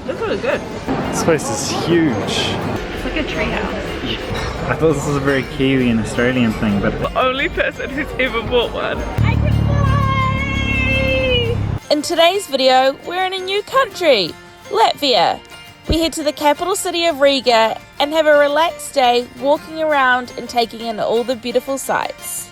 Looks really good. This place is huge. It's like a tree house. I thought this was a very Kiwi and Australian thing, but The only person who's ever bought one. I can fly! In today's video, we're in a new country, Latvia. We head to the capital city of Riga and have a relaxed day walking around and taking in all the beautiful sights.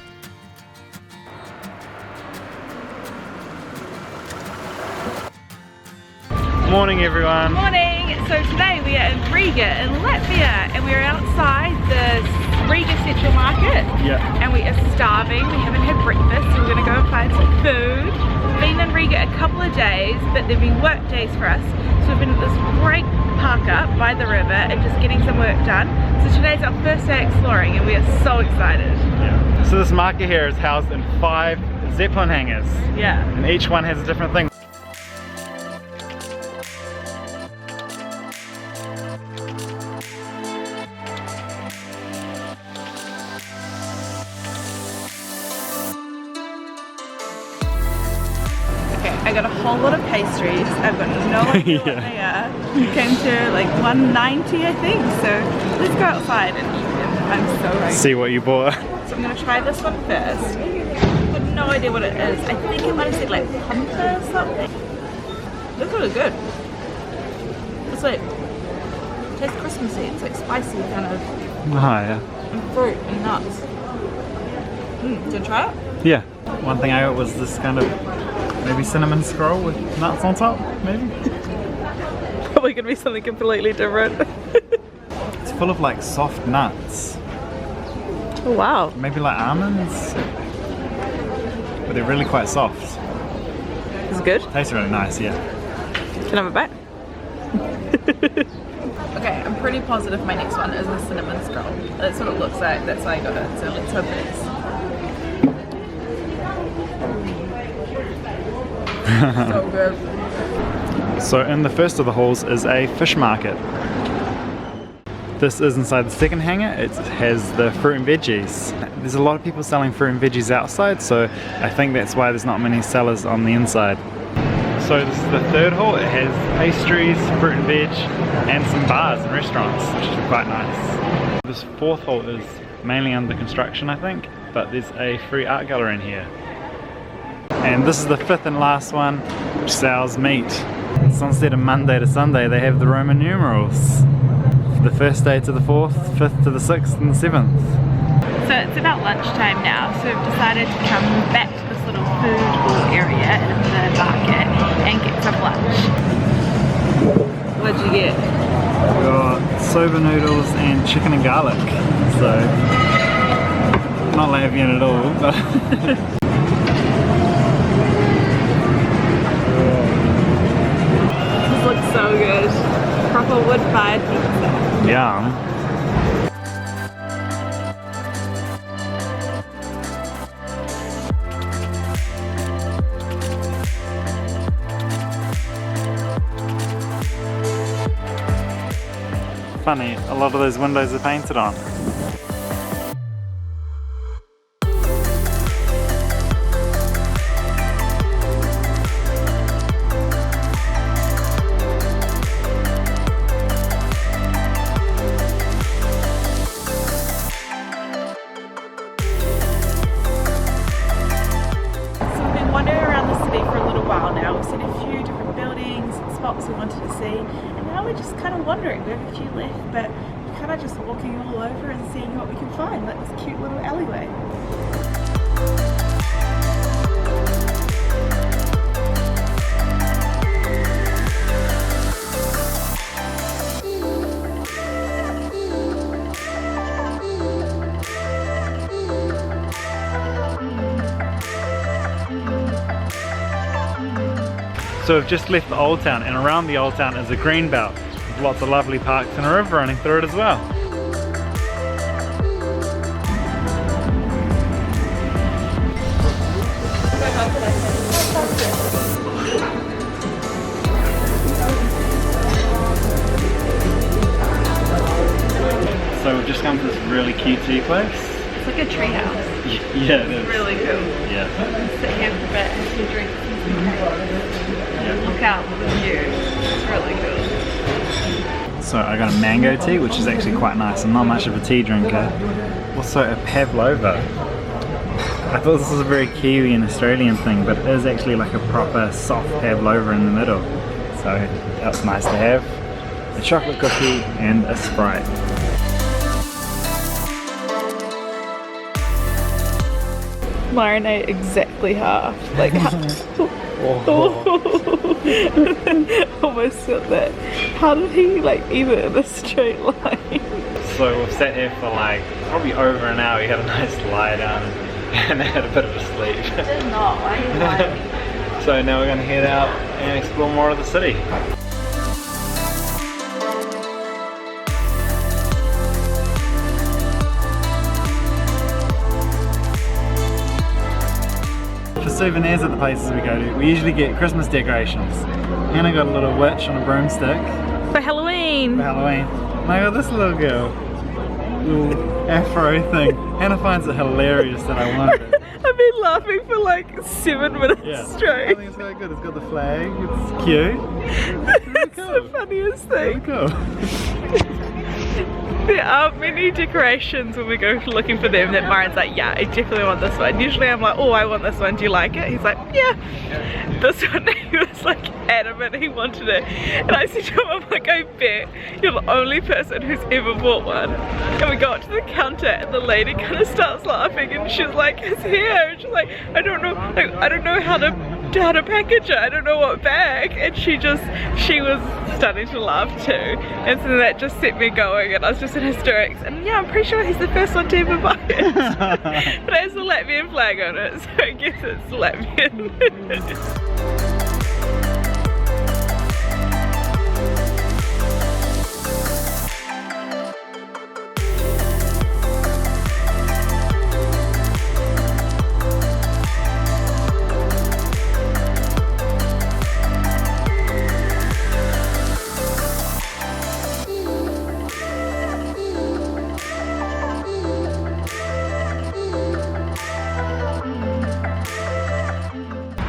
morning everyone. Morning! So today we are in Riga in Latvia and we're outside the Riga Central Market. Yeah. And we are starving. We haven't had breakfast, so we're going to go and find some food. We've been in Riga a couple of days, but they've been work days for us. So we've been at this great park up by the river and just getting some work done. So today's our first day exploring and we are so excited. Yeah. So this market here is housed in 5 Zeppelin hangars. Yeah. And each one has a different thing. I got a whole lot of pastries. I've got no idea what they are. It came to like $1.90 I think, so let's go outside and eat them. I'm so ready. See what you bought. So I'm going to try this one first. I've got no idea what it is. I think it might have said like pumper or something. Looks really good. It's like, it tastes Christmassy. It's like spicy kind of. Oh yeah. And fruit and nuts. Do you want to try it? Yeah. One thing I got was this kind of maybe cinnamon scroll with nuts on top, maybe? Probably gonna be something completely different. It's full of like soft nuts. Oh wow. Maybe like almonds. But they're really quite soft. It's good. Tastes really nice, yeah. Can I have a bite? Okay, I'm pretty positive my next one is the cinnamon scroll. That's what it looks like, that's why I got it, so let's hope it is. So good. So in the first of the halls is a fish market. This is inside the second hangar. It has the fruit and veggies. There's a lot of people selling fruit and veggies outside, so I think that's why there's not many sellers on the inside. So this is the third hall. It has pastries, fruit and veg, and some bars and restaurants, which is quite nice. This fourth hall is mainly under construction, I think, but there's a free art gallery in here. And this is the fifth and last one, which sells meat. So instead of Monday to Sunday, they have the Roman numerals. The first day to the 4th, 5th to the 6th, and the 7th. So it's about lunchtime now, so we've decided to come back to this little food hall area in the market and get some lunch. What'd you get? We got soba noodles and chicken and garlic. So, not Latvian at all, but Looks so good. Proper wood-fired pizza. yum. Funny, a lot of those windows are painted on. Now we've seen a few different buildings and spots we wanted to see, and now we're just kind of wandering. We have a few left, but we're kind of just walking all over and seeing what we can find, like this cute little alleyway. So we've just left the old town, and around the old town is a green belt with lots of lovely parks and a river running through it as well. So we've just come to this really cute tea place. It's like a tree house. Yeah, it is. Really cool. Yeah. Sit here for a bit and some drinks and some cake. Look out the view. It's really cool. So I got a mango tea, which is actually quite nice. I'm not much of a tea drinker. Also a pavlova. I thought this was a very Kiwi and Australian thing, but it is actually like a proper soft pavlova in the middle. So that was nice to have. A chocolate cookie and a Sprite. Marinate exactly half. Like half. Almost got that. How did he like eat it in a straight line? So we've sat here for like probably over an hour. We had a nice lie down and had a bit of a sleep. Did not. Why are you lying? So now we're going to head out and explore more of the city. For souvenirs at the places we go to, we usually get Christmas decorations. Hannah got a little witch on a broomstick. For Halloween. For Halloween. And I got this little girl. Little afro thing. Hannah finds it hilarious that I want it. I've been laughing for like 7 minutes straight. I think it's quite good. It's got the flag. It's cute. It's the funniest thing. Really cool. There aren't many decorations when we go looking for them that Myron's like, yeah, I definitely want this one. Usually I'm like, oh, I want this one, do you like it? He's like, yeah. This one, he was like adamant he wanted it. And I said to him, I'm like, I bet you're the only person who's ever bought one. And we got to the counter and the lady kind of starts laughing and she's like, it's here. And she's like, I don't know how to package it, I don't know what bag. And she was starting to laugh too. And so that just set me going and I was just in hysterics. And yeah, I'm pretty sure he's the first one to ever buy it. But it has a Latvian flag on it, so I guess it's Latvian.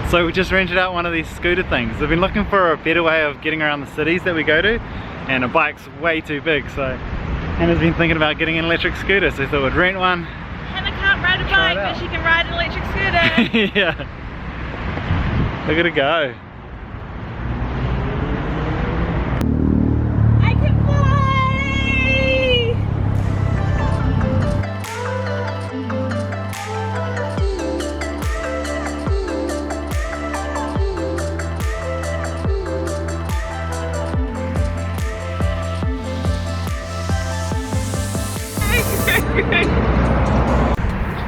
So we just rented out one of these scooter things. We've been looking for a better way of getting around the cities that we go to, and a bike's way too big, so Hannah's been thinking about getting an electric scooter, so we thought we'd rent one. Hannah can't ride a bike, but she can ride an electric scooter. Yeah. Look at it go. I can fly!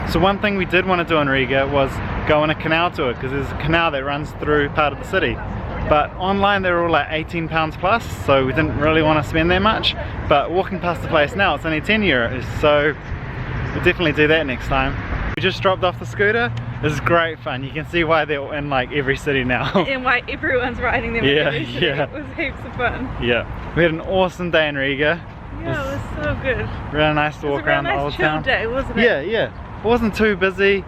So one thing we did want to do in Riga was go on a canal tour, because there's a canal that runs through part of the city. But online they were all like £18 plus, so we didn't really want to spend that much. But walking past the place now, it's only 10 euros, so we'll definitely do that next time. We just dropped off the scooter. This is great fun. You can see why they're in like every city now. And why everyone's riding them in every city. Yeah. It was heaps of fun. Yeah. We had an awesome day in Riga. Yeah, it was so good. Really nice to walk around the old town. It was a real nice chill day, wasn't it? Yeah, yeah. It wasn't too busy.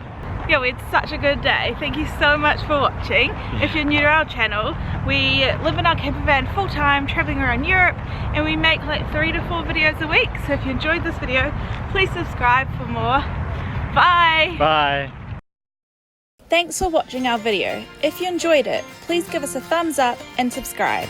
Yeah, we had such a good day. Thank you so much for watching. If you're new to our channel, we live in our campervan full time, traveling around Europe, and we make like 3 to 4 videos a week. So if you enjoyed this video, please subscribe for more. Bye! Bye! Thanks for watching our video. If you enjoyed it, please give us a thumbs up and subscribe.